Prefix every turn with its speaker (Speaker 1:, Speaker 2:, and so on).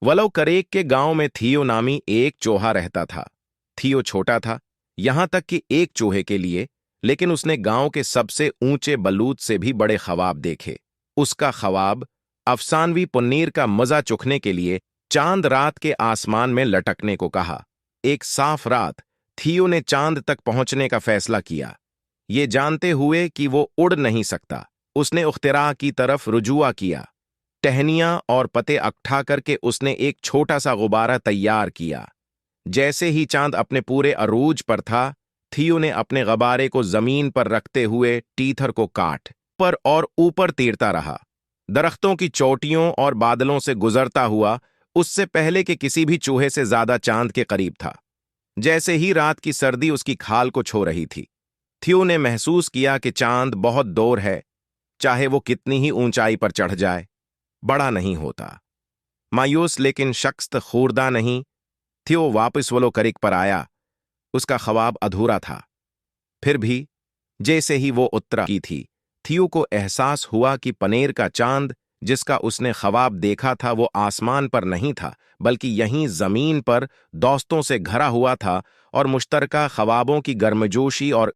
Speaker 1: वलो करेक के गांव में थियो नामी एक चूहा रहता था। थियो छोटा था, यहां तक कि एक चूहे के लिए, लेकिन उसने गांव के सबसे ऊंचे बलूत से भी बड़े ख्वाब देखे। उसका ख्वाब अफसानवी पनीर का मजा चुखने के लिए चांद रात के आसमान में लटकने को कहा। एक साफ रात थियो ने चांद तक पहुंचने का फैसला किया। ये जानते हुए कि वो उड़ नहीं सकता, उसने उख्तिरा की तरफ रुजुआ किया। टहनियां और पते इकट्ठा करके उसने एक छोटा सा गुब्बारा तैयार किया। जैसे ही चांद अपने पूरे अरूज पर था, थियो ने अपने गुब्बारे को जमीन पर रखते हुए टीथर को काट पर और ऊपर तीरता रहा। दरख्तों की चोटियों और बादलों से गुजरता हुआ उससे पहले कि किसी भी चूहे से ज्यादा चांद के करीब था। जैसे ही रात की सर्दी उसकी खाल को छू रही थी, थियो ने महसूस किया कि चांद बहुत दूर है। चाहे वो कितनी ही ऊंचाई पर चढ़ जाए, बड़ा नहीं होता। मायूस लेकिन शख्स खूरदा नहीं, थियो वापस वलो करिक पर आया। उसका ख्वाब अधूरा था। फिर भी जैसे ही वो उतरा की थी, थियो को एहसास हुआ कि पनेर का चांद जिसका उसने ख्वाब देखा था वो आसमान पर नहीं था, बल्कि यहीं जमीन पर दोस्तों से घरा हुआ था और मुश्तरका ख्वाबों की गर्मजोशी और